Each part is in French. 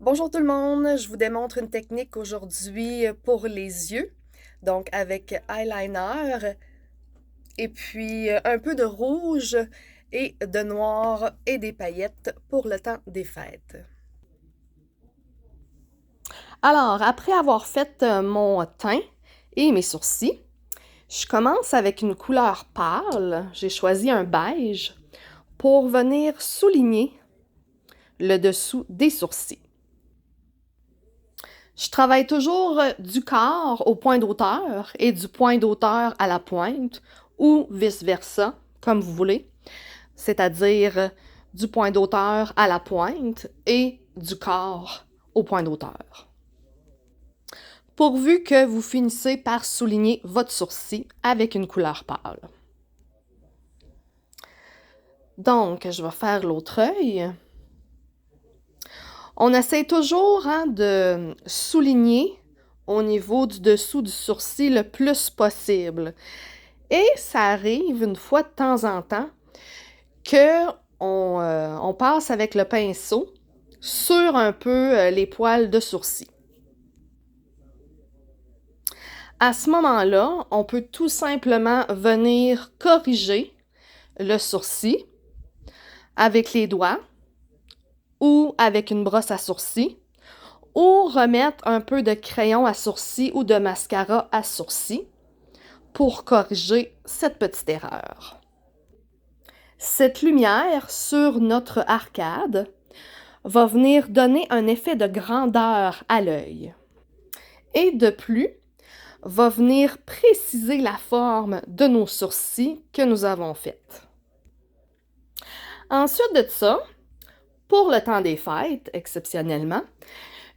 Bonjour tout le monde, je vous démontre une technique aujourd'hui pour les yeux, donc avec eyeliner et puis un peu de rouge et de noir et des paillettes pour le temps des fêtes. Alors, après avoir fait mon teint et mes sourcils, je commence avec une couleur pâle, j'ai choisi un beige, pour venir souligner le dessous des sourcils. Je travaille toujours du corps au point d'auteur et du point d'auteur à la pointe ou vice-versa, comme vous voulez, c'est-à-dire du point d'auteur à la pointe et du corps au point d'auteur. Pourvu que vous finissez par souligner votre sourcil avec une couleur pâle. Donc, je vais faire l'autre œil. On essaie toujours de souligner au niveau du dessous du sourcil le plus possible. Et ça arrive une fois de temps en temps qu'on passe avec le pinceau sur un peu les poils de sourcil. À ce moment-là, on peut tout simplement venir corriger le sourcil avec les doigts ou avec une brosse à sourcils ou remettre un peu de crayon à sourcils ou de mascara à sourcils pour corriger cette petite erreur. Cette lumière sur notre arcade va venir donner un effet de grandeur à l'œil. Et de plus, va venir préciser la forme de nos sourcils que nous avons faites. Ensuite de ça, pour le temps des fêtes, exceptionnellement,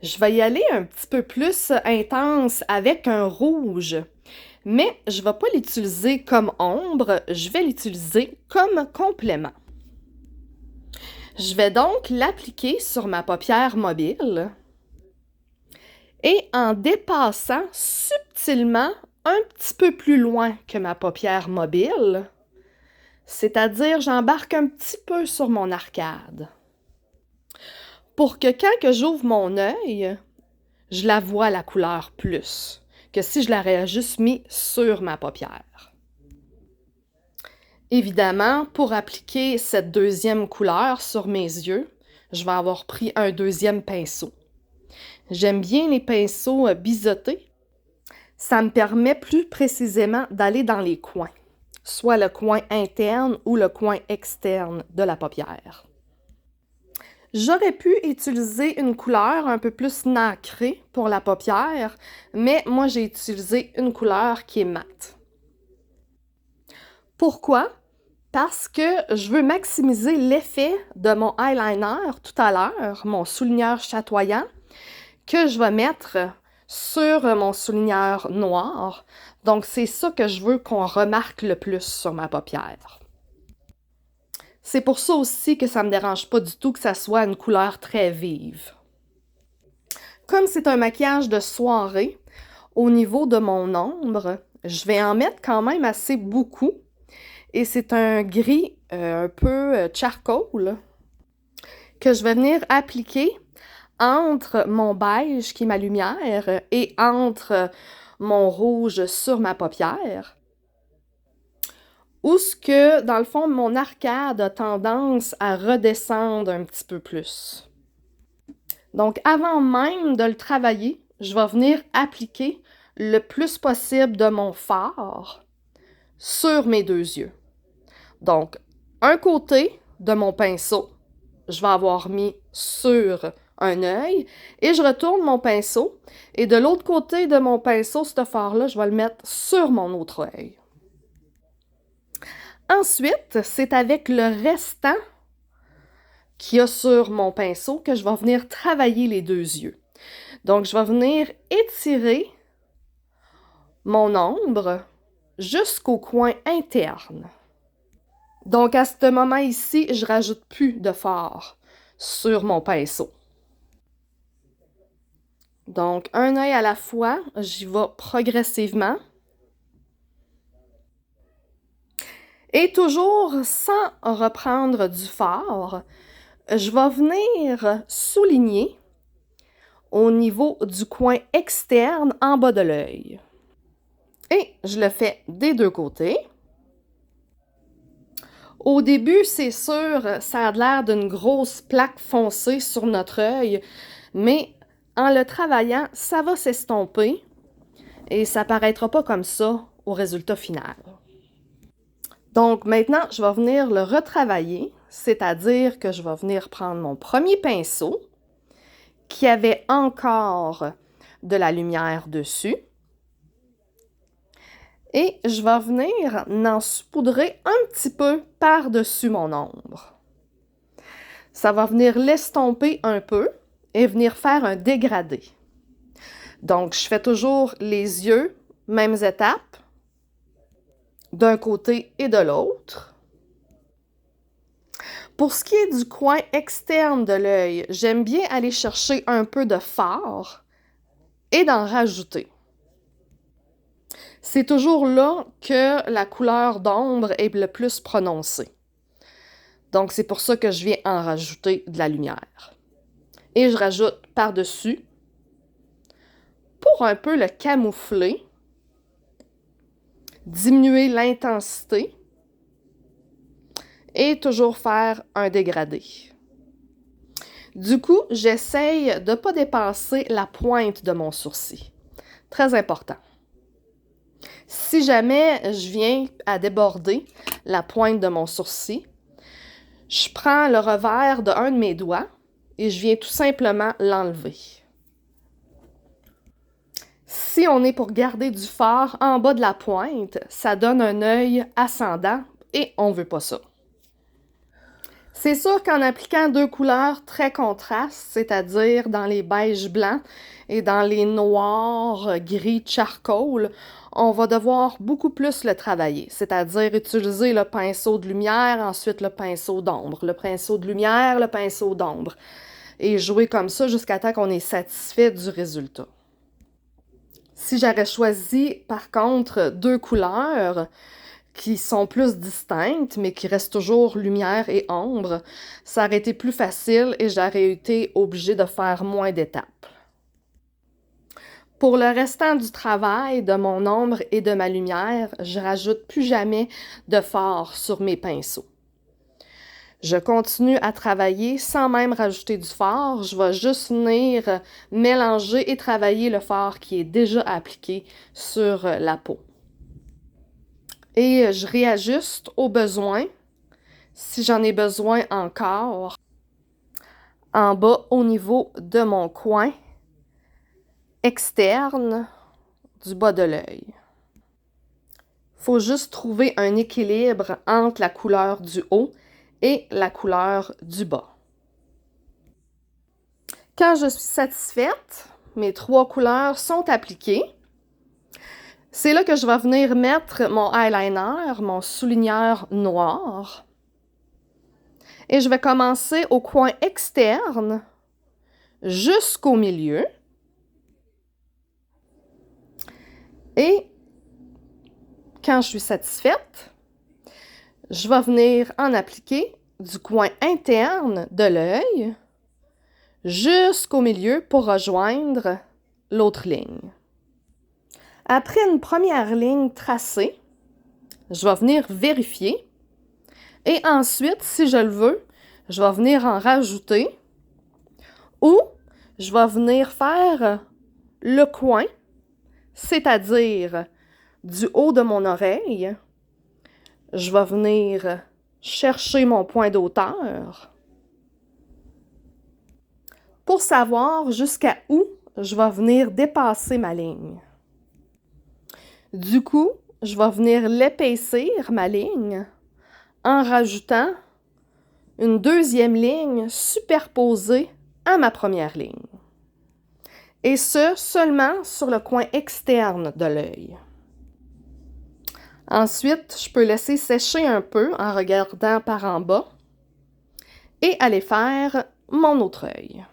je vais y aller un petit peu plus intense avec un rouge. Mais je ne vais pas l'utiliser comme ombre, je vais l'utiliser comme complément. Je vais donc l'appliquer sur ma paupière mobile et en dépassant subtilement un petit peu plus loin que ma paupière mobile, c'est-à-dire j'embarque un petit peu sur mon arcade. Pour que quand que j'ouvre mon œil, je la vois la couleur plus que si je l'aurais juste mis sur ma paupière. Évidemment, pour appliquer cette deuxième couleur sur mes yeux, je vais avoir pris un deuxième pinceau. J'aime bien les pinceaux biseautés. Ça me permet plus précisément d'aller dans les coins, soit le coin interne ou le coin externe de la paupière. J'aurais pu utiliser une couleur un peu plus nacrée pour la paupière, mais moi j'ai utilisé une couleur qui est mate. Pourquoi? Parce que je veux maximiser l'effet de mon eyeliner tout à l'heure, mon souligneur chatoyant, que je vais mettre sur mon souligneur noir. Donc, c'est ça que je veux qu'on remarque le plus sur ma paupière. C'est pour ça aussi que ça ne me dérange pas du tout que ça soit une couleur très vive. Comme c'est un maquillage de soirée, au niveau de mon ombre, je vais en mettre quand même assez beaucoup. Et c'est un gris un peu charcoal que je vais venir appliquer entre mon beige qui est ma lumière et entre mon rouge sur ma paupière. Où ce que, dans le fond, mon arcade a tendance à redescendre un petit peu plus. Donc, avant même de le travailler, je vais venir appliquer le plus possible de mon fard sur mes deux yeux. Donc, un côté de mon pinceau, je vais avoir mis sur un œil et je retourne mon pinceau et de l'autre côté de mon pinceau, ce fard-là, je vais le mettre sur mon autre œil. Ensuite, c'est avec le restant qu'il y a sur mon pinceau que je vais venir travailler les deux yeux. Donc, je vais venir étirer mon ombre jusqu'au coin interne. Donc, à ce moment ici, je rajoute plus de fard sur mon pinceau. Donc, un œil à la fois, j'y vais progressivement. Et toujours sans reprendre du fard, je vais venir souligner au niveau du coin externe en bas de l'œil. Et je le fais des deux côtés. Au début, c'est sûr, ça a l'air d'une grosse plaque foncée sur notre œil, mais en le travaillant, ça va s'estomper et ça paraîtra pas comme ça au résultat final. Donc maintenant, je vais venir le retravailler, c'est-à-dire que je vais venir prendre mon premier pinceau qui avait encore de la lumière dessus et je vais venir en saupoudrer un petit peu par-dessus mon ombre. Ça va venir l'estomper un peu et venir faire un dégradé. Donc, je fais toujours les yeux, mêmes étapes, d'un côté et de l'autre. Pour ce qui est du coin externe de l'œil, j'aime bien aller chercher un peu de fard et d'en rajouter. C'est toujours là que la couleur d'ombre est le plus prononcée. Donc, c'est pour ça que je viens en rajouter de la lumière. Et je rajoute par-dessus pour un peu le camoufler, diminuer l'intensité et toujours faire un dégradé. Du coup, j'essaye de ne pas dépasser la pointe de mon sourcil. Très important. Si jamais je viens à déborder la pointe de mon sourcil, je prends le revers d'un de mes doigts et je viens tout simplement l'enlever. Si on est pour garder du fard en bas de la pointe, ça donne un œil ascendant et on ne veut pas ça. C'est sûr qu'en appliquant deux couleurs très contrastes, c'est-à-dire dans les beiges blancs et dans les noirs gris charcoal, on va devoir beaucoup plus le travailler, c'est-à-dire utiliser le pinceau de lumière, ensuite le pinceau d'ombre, le pinceau de lumière, le pinceau d'ombre, et jouer comme ça jusqu'à temps qu'on est satisfait du résultat. Si j'aurais choisi, par contre, deux couleurs qui sont plus distinctes, mais qui restent toujours lumière et ombre, ça aurait été plus facile et j'aurais été obligée de faire moins d'étapes. Pour le restant du travail de mon ombre et de ma lumière, je rajoute plus jamais de fard sur mes pinceaux. Je continue à travailler sans même rajouter du fard. Je vais juste venir mélanger et travailler le fard qui est déjà appliqué sur la peau. Et je réajuste au besoin, si j'en ai besoin encore, en bas au niveau de mon coin externe du bas de l'œil. Il faut juste trouver un équilibre entre la couleur du haut et la couleur du bas. Quand je suis satisfaite, mes trois couleurs sont appliquées. C'est là que je vais venir mettre mon eyeliner, mon souligneur noir. Et je vais commencer au coin externe jusqu'au milieu. Et quand je suis satisfaite, je vais venir en appliquer du coin interne de l'œil jusqu'au milieu pour rejoindre l'autre ligne. Après une première ligne tracée, je vais venir vérifier et ensuite, si je le veux, je vais venir en rajouter ou je vais venir faire le coin, c'est-à-dire du haut de mon oreille. Je vais venir chercher mon point d'auteur pour savoir jusqu'à où je vais venir dépasser ma ligne. Du coup, je vais venir l'épaissir, ma ligne, en rajoutant une deuxième ligne superposée à ma première ligne. Et ce, seulement sur le coin externe de l'œil. Ensuite, je peux laisser sécher un peu en regardant par en bas et aller faire mon autre œil.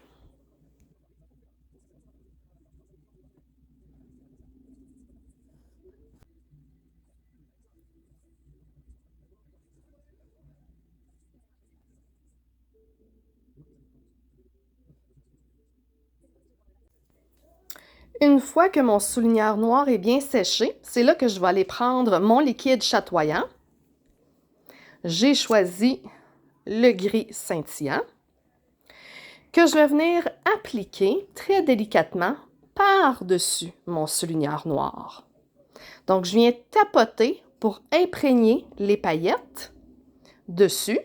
Une fois que mon souligneur noir est bien séché, c'est là que je vais aller prendre mon liquide chatoyant. J'ai choisi le gris scintillant que je vais venir appliquer très délicatement par-dessus mon souligneur noir. Donc, je viens tapoter pour imprégner les paillettes dessus.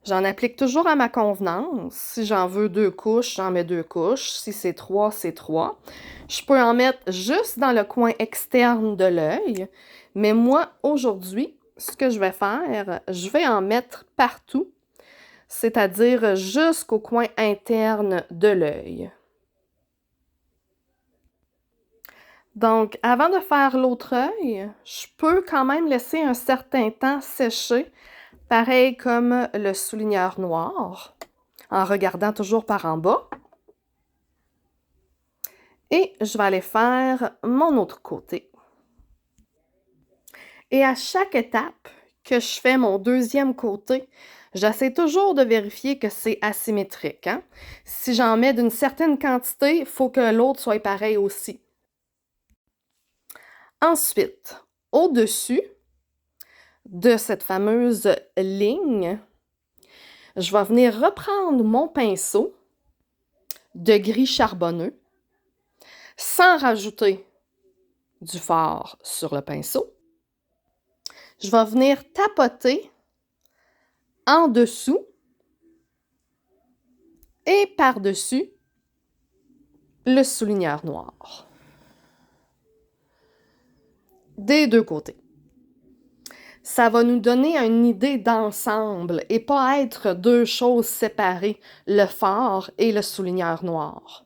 J'en applique toujours à ma convenance. Si j'en veux 2 couches, j'en mets 2 couches. Si c'est 3, c'est 3. Je peux en mettre juste dans le coin externe de l'œil. Mais moi, aujourd'hui, ce que je vais faire, je vais en mettre partout, c'est-à-dire jusqu'au coin interne de l'œil. Donc, avant de faire l'autre œil, je peux quand même laisser un certain temps sécher, pareil comme le souligneur noir, en regardant toujours par en bas. Et je vais aller faire mon autre côté. Et à chaque étape que je fais mon deuxième côté, j'essaie toujours de vérifier que c'est asymétrique, hein? Si j'en mets d'une certaine quantité, il faut que l'autre soit pareil aussi. Ensuite, au-dessus de cette fameuse ligne, je vais venir reprendre mon pinceau de gris charbonneux sans rajouter du fard sur le pinceau. Je vais venir tapoter en dessous et par-dessus le souligneur noir. Des deux côtés. Ça va nous donner une idée d'ensemble et pas être deux choses séparées, le fard et le souligneur noir.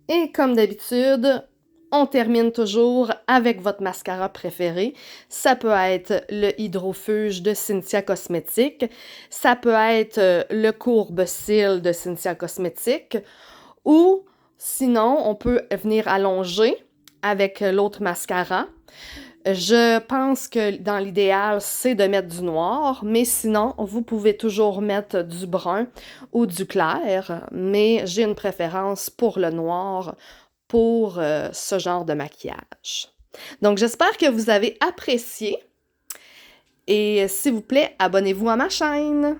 Et comme d'habitude, on termine toujours avec votre mascara préféré. Ça peut être le Hydrofuge de Cynthia Cosmetics, ça peut être le Courbe Cils de Cynthia Cosmetics, ou sinon, on peut venir allonger avec l'autre mascara. Je pense que dans l'idéal, c'est de mettre du noir, mais sinon, vous pouvez toujours mettre du brun ou du clair, mais j'ai une préférence pour le noir pour ce genre de maquillage. Donc, j'espère que vous avez apprécié et s'il vous plaît, abonnez-vous à ma chaîne.